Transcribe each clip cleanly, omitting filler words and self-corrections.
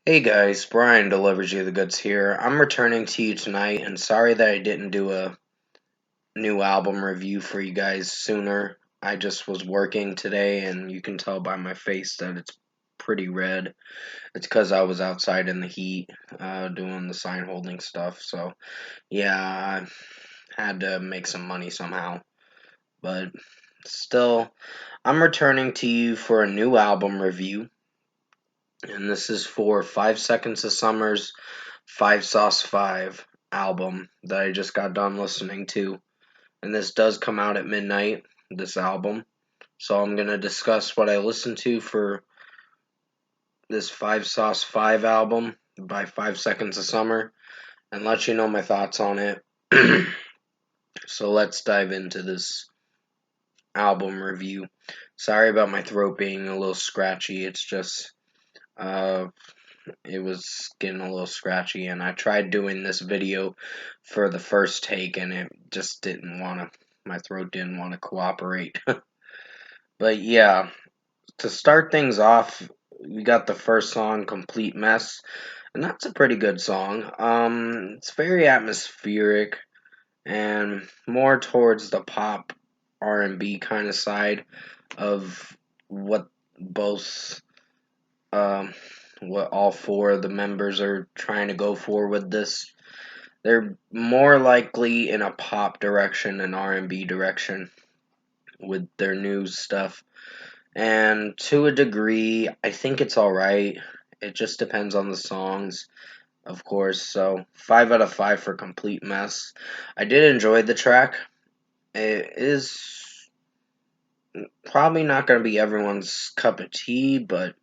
Hey guys, Brian delivers you the goods here. I'm returning to you tonight, and sorry that I didn't do a new album review for you guys sooner. I just was working today, and you can tell by my face that it's pretty red. It's because I was outside in the heat doing the sign holding stuff. So, yeah, I had to make some money somehow. But still, I'm returning to you for a new album review, and this is for 5 Seconds of Summer's 5 Sauce 5 album that I just got done listening to. And this does come out at midnight, this album. So I'm going to discuss what I listened to for this 5 Sauce 5 album by 5 Seconds of Summer and let you know my thoughts on it. So let's dive into this album review. Sorry about my throat being a little scratchy. It's just uh, it was getting a little scratchy, and I tried doing this video for the first take, and it just didn't want to, my throat didn't want to cooperate. But yeah, to start things off, we got the first song, Complete Mess, and that's a pretty good song. It's very atmospheric and more towards the pop R&B kind of side of what both um, what all four of the members are trying to go for with this. They're more likely in a pop direction and R&B direction with their new stuff. And to a degree, I think it's alright. It just depends on the songs, of course. So, 5 out of 5 for Complete Mess. I did enjoy the track. It is probably not going to be everyone's cup of tea, but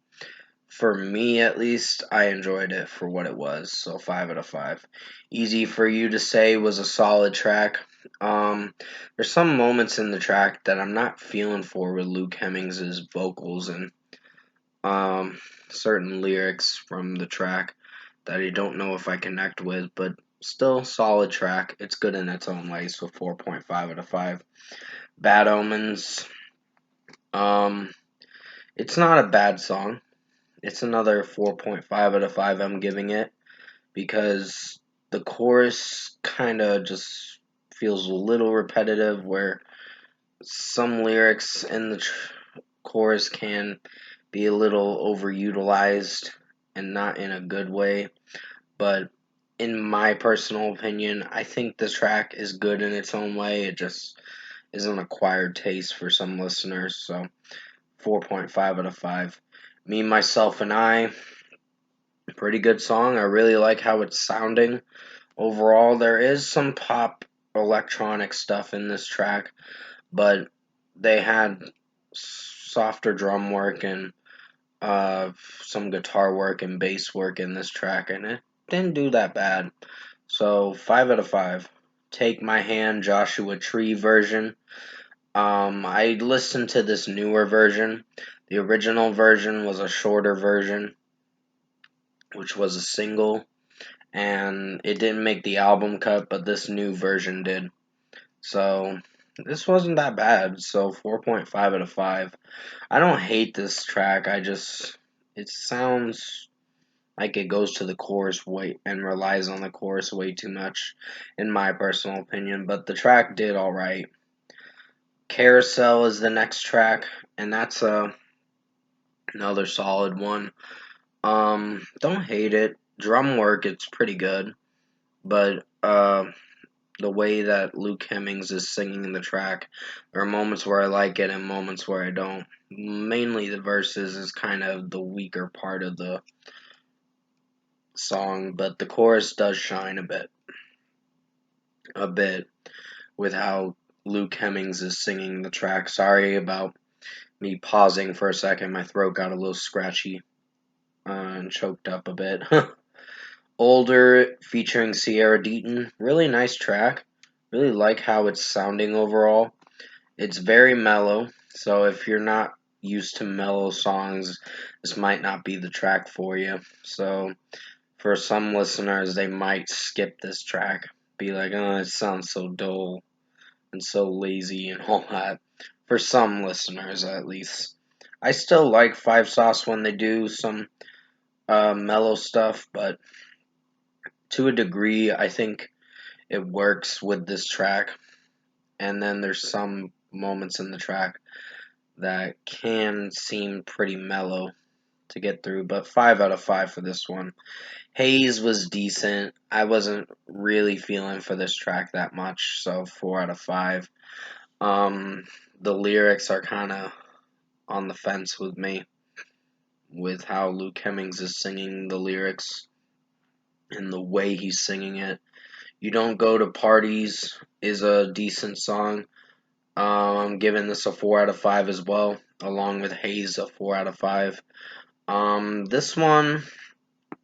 for me, at least, I enjoyed it for what it was, so 5 out of 5. Easy for You to Say was a solid track. There's some moments in the track that I'm not feeling for with Luke Hemmings' vocals and certain lyrics from the track that I don't know if I connect with, but still solid track. It's good in its own way, so 4.5 out of 5. Bad Omens. Um, it's not a bad song. It's another 4.5 out of 5 I'm giving it because the chorus kind of just feels a little repetitive where some lyrics in the chorus can be a little overutilized and not in a good way. But in my personal opinion, I think the track is good in its own way. It just is an acquired taste for some listeners. So 4.5 out of 5. Me, Myself, and I. Pretty good song. I really like how it's sounding. Overall, there is some pop electronic stuff in this track, but they had softer drum work and some guitar work and bass work in this track, and it didn't do that bad. So 5 out of 5. Take My Hand, Joshua Tree version. I listened to this newer version. The original version was a shorter version, which was a single, and it didn't make the album cut, but this new version did. So this wasn't that bad. So 4.5 out of 5. I don't hate this track. It sounds like it goes to the chorus way and relies on the chorus way too much, in my personal opinion. But the track did all right. Carousel is the next track, and that's another solid one. Don't hate it. Drum work, it's pretty good, but the way that Luke Hemmings is singing the track, there are moments where I like it and moments where I don't. Mainly the verses is kind of the weaker part of the song, but the chorus does shine a bit with how Luke Hemmings is singing the track. Sorry about me pausing for a second. My throat got a little scratchy and choked up a bit. Older featuring Sierra Deaton. Really nice track. Really like how it's sounding overall. It's very mellow, so if you're not used to mellow songs, this might not be the track for you. So for some listeners, they might skip this track. Be like, oh, it sounds so dull and so lazy and all that. For some listeners, at least. I still like Five Sauce when they do some mellow stuff, but to a degree, I think it works with this track. And then there's some moments in the track that can seem pretty mellow to get through, but 5 out of 5 for this one. Haze was decent. I wasn't really feeling for this track that much, so 4 out of 5. The lyrics are kind of on the fence with me, with how Luke Hemmings is singing the lyrics and the way he's singing it. You Don't Go to Parties is a decent song. I'm giving this a 4 out of 5 as well, along with Haze a 4 out of 5. This one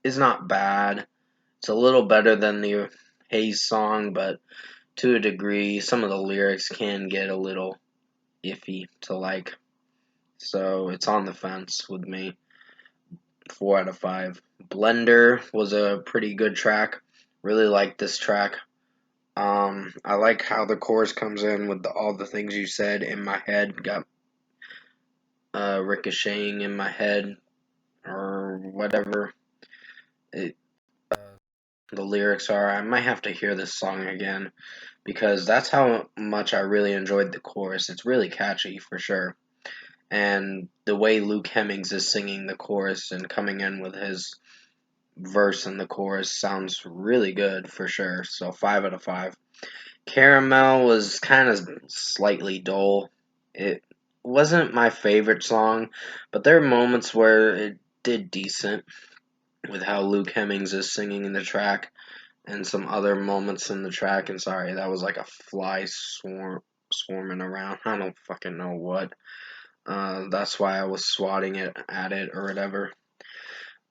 is not bad. It's a little better than the Haze song, but to a degree, some of the lyrics can get a little iffy to like. So it's on the fence with me. 4 out of 5. Blender was a pretty good track. Really like this track. I like how the chorus comes in with all the things you said in my head. Got ricocheting in my head or whatever it, the lyrics are. I might have to hear this song again because that's how much I really enjoyed the chorus. It's really catchy for sure. And the way Luke Hemmings is singing the chorus and coming in with his verse in the chorus sounds really good for sure. So 5 out of 5. Caramel was kind of slightly dull. It wasn't my favorite song, but there are moments where it did decent with how Luke Hemmings is singing in the track and some other moments in the track. And sorry, that was like a fly swarming around. I don't fucking know what. That's why I was swatting it at it or whatever.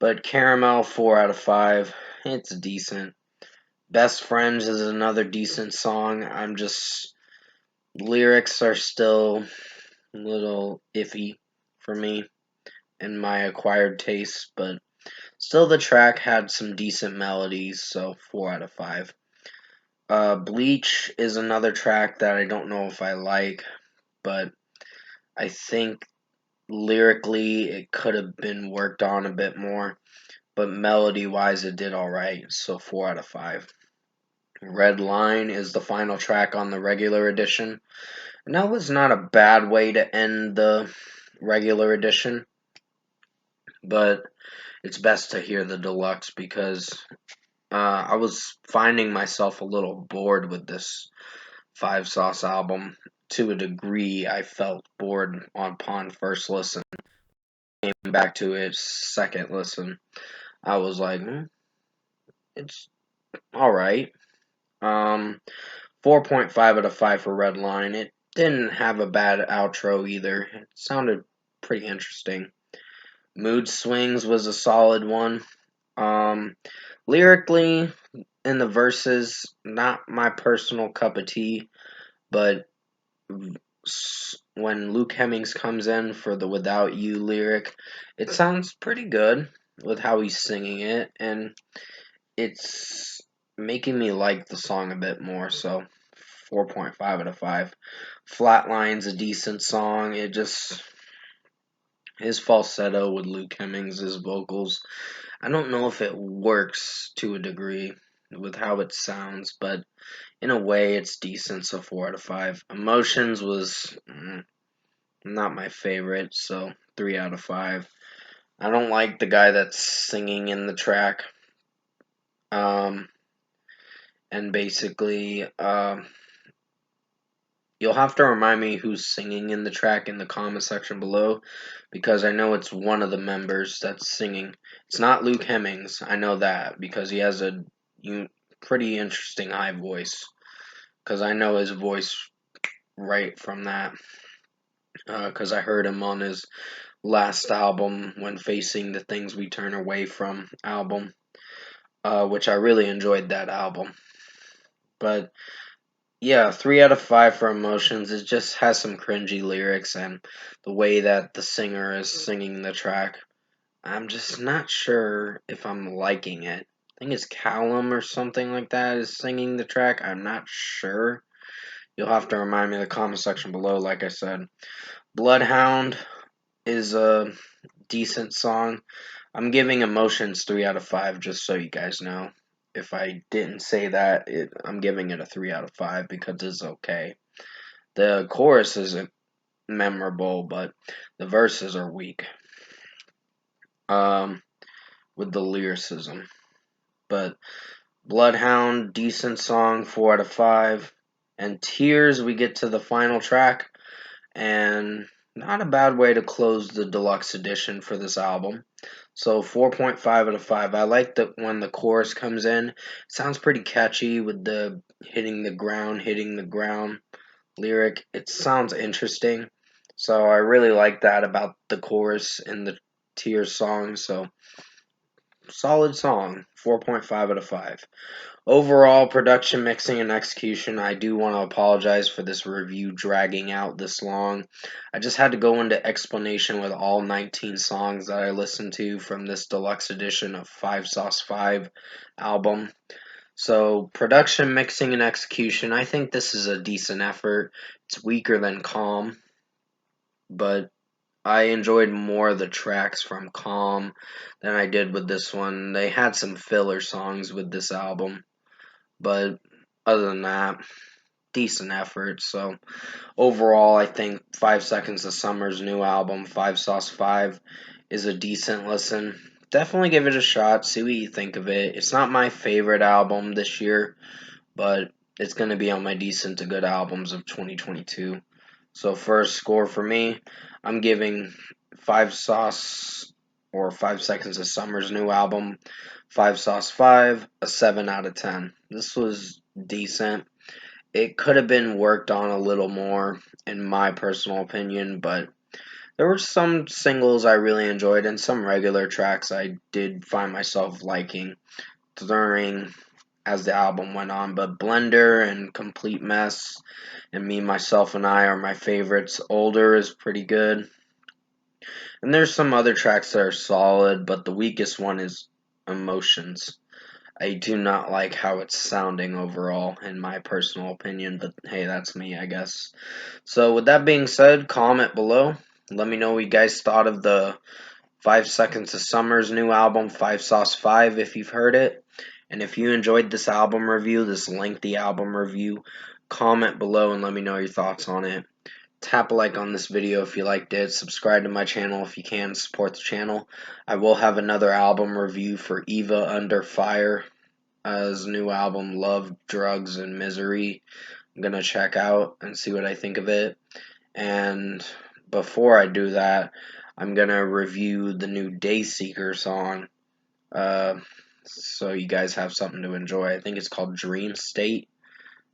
But Caramel, 4 out of 5. It's decent. Best Friends is another decent song. I'm just. Lyrics are still a little iffy for me in my acquired taste, but still the track had some decent melodies, so 4 out of 5. Bleach is another track that I don't know if I like, but I think lyrically it could have been worked on a bit more, but melody wise it did alright, so 4 out of 5. Red Line is the final track on the regular edition, and that was not a bad way to end the regular edition, but it's best to hear the deluxe because I was finding myself a little bored with this Five Sauce album. To a degree, I felt bored upon first listen. Came back to it second listen. I was like, it's all right. 4.5 out of 5 for Red Line. It didn't have a bad outro either. It sounded pretty interesting. Mood Swings was a solid one. Um, Lyrically, in the verses, not my personal cup of tea, but when Luke Hemmings comes in for the Without You lyric, it sounds pretty good with how he's singing it, and it's making me like the song a bit more, so 4.5 out of 5. Flatline's a decent song. It just his falsetto with Luke Hemmings' vocals. I don't know if it works to a degree with how it sounds, but in a way it's decent, so 4 out of 5. Emotions was not my favorite, so 3 out of 5. I don't like the guy that's singing in the track. Um, and basically, you'll have to remind me who's singing in the track in the comment section below, because I know it's one of the members that's singing. It's not Luke Hemmings, I know that, because he has a pretty interesting high voice, because I know his voice right from that, because I heard him on his last album, When Facing the Things We Turn Away From album, which I really enjoyed that album. But yeah, 3 out of 5 for Emotions. It just has some cringy lyrics and the way that the singer is singing the track. I'm just not sure if I'm liking it. I think it's Callum or something like that is singing the track. I'm not sure. You'll have to remind me in the comment section below, like I said. Bloodhound is a decent song. I'm giving Emotions 3 out of 5, just so you guys know. If I didn't say that, I'm giving it a 3 out of 5 because it's okay. The chorus is memorable, but the verses are weak. With the lyricism. But Bloodhound, decent song, 4 out of 5. And Tears, we get to the final track, and not a bad way to close the deluxe edition for this album. So 4.5 out of 5. I like that when the chorus comes in. It sounds pretty catchy with the hitting the ground lyric. It sounds interesting. So I really like that about the chorus in the Tears song. So solid song, 4.5 out of 5. Overall, production, mixing, and execution, I do want to apologize for this review dragging out this long. I just had to go into explanation with all 19 songs that I listened to from this deluxe edition of 5 Sauce 5 album. So, production, mixing, and execution, I think this is a decent effort. It's weaker than Calm, but I enjoyed more of the tracks from Calm than I did with this one. They had some filler songs with this album, but other than that, decent effort. So overall, I think 5 Seconds of Summer's new album, 5 Sauce 5, is a decent listen. Definitely give it a shot, see what you think of it. It's not my favorite album this year, but it's going to be on my decent to good albums of 2022. So first score for me, I'm giving 5 Sauce or 5 Seconds of Summer's new album, 5 Sauce 5, a 7 out of 10. This was decent. It could have been worked on a little more, in my personal opinion, but there were some singles I really enjoyed and some regular tracks I did find myself liking during as the album went on. But Blender and Complete Mess and Me, Myself, and I are my favorites. Older is pretty good. And there's some other tracks that are solid, but the weakest one is Emotions. I do not like how it's sounding overall, in my personal opinion, but hey, that's me, I guess. So, with that being said, comment below. Let me know what you guys thought of the 5 Seconds of Summer's new album, 5 Sauce 5, if you've heard it. And if you enjoyed this album review, this lengthy album review, comment below and let me know your thoughts on it. Tap a like on this video if you liked it. Subscribe to my channel if you can. Support the channel. I will have another album review for Eva Under Fire. His new album, Love, Drugs, and Misery. I'm going to check out and see what I think of it. And before I do that, I'm going to review the new Dayseeker song. So you guys have something to enjoy. I think it's called Dream State.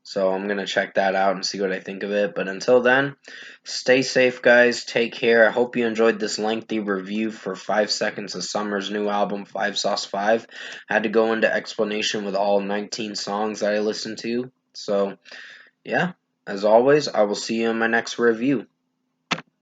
So I'm going to check that out and see what I think of it. But until then, stay safe, guys. Take care. I hope you enjoyed this lengthy review for 5 Seconds of Summer's new album, 5 Sauce 5. I had to go into explanation with all 19 songs that I listened to. So, yeah, as always, I will see you in my next review.